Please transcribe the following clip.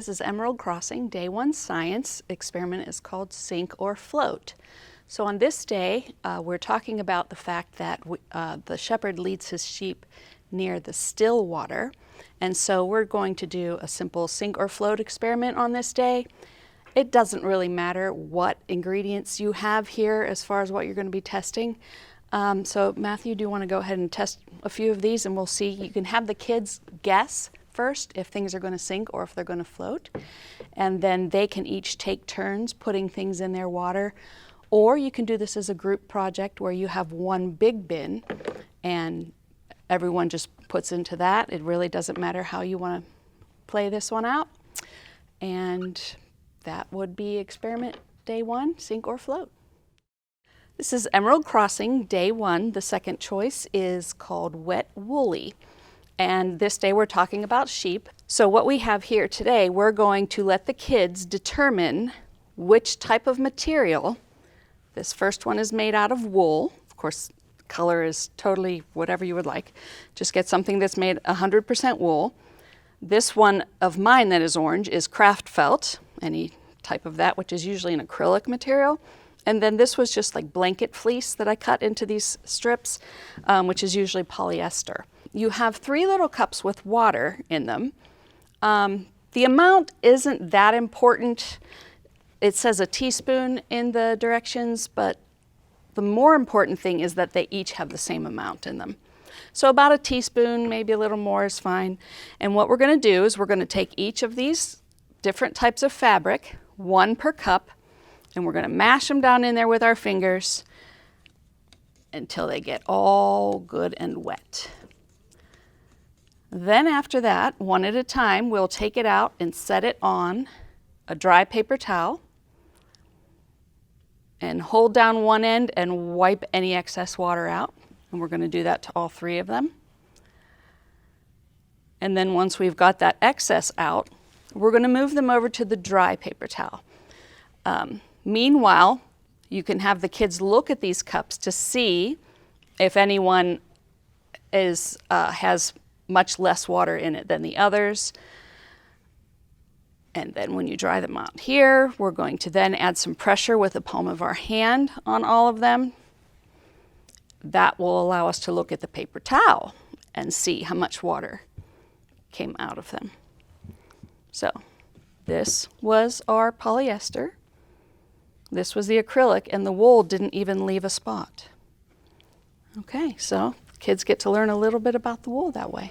This is Emerald Crossing, Day 1 Science. Experiment is called Sink or Float. So on this day, we're talking about the fact that the shepherd leads his sheep near the still water. And so we're going to do a simple sink or float experiment on this day. It doesn't really matter what ingredients you have here as far as what you're going to be testing. So Matthew, do you want to go ahead and test a few of these and we'll see? You can have the kids guess first if things are going to sink or if they're going to float. And then they can each take turns putting things in their water. Or you can do this as a group project where you have one big bin and everyone just puts into that. It really doesn't matter how you want to play this one out. And that would be experiment day 1, sink or float. This is Emerald Crossing, day 1. The second choice is called wet woolly. And this day we're talking about sheep. So what we have here today, we're going to let the kids determine which type of material. This first one is made out of wool. Of course, color is totally whatever you would like. Just get something that's made 100% wool. This one of mine that is orange is craft felt, any type of that, which is usually an acrylic material. And then this was just like blanket fleece that I cut into these strips, which is usually polyester. You have 3 little cups with water in them. The amount isn't that important. It says a teaspoon in the directions, but the more important thing is that they each have the same amount in them. So about a teaspoon, maybe a little more is fine. And what we're going to do is we're going to take each of these different types of fabric, 1 per cup, and we're going to mash them down in there with our fingers until they get all good and wet. Then after that, one at a time, we'll take it out and set it on a dry paper towel and hold down one end and wipe any excess water out. And we're going to do that to all 3 of them. And then once we've got that excess out, we're going to move them over to the dry paper towel. Meanwhile, you can have the kids look at these cups to see if anyone has much less water in it than the others. And then when you dry them out here, we're going to then add some pressure with the palm of our hand on all of them. That will allow us to look at the paper towel and see how much water came out of them. So this was our polyester. This was the acrylic, and the wool didn't even leave a spot. Okay, so kids get to learn a little bit about the wool that way.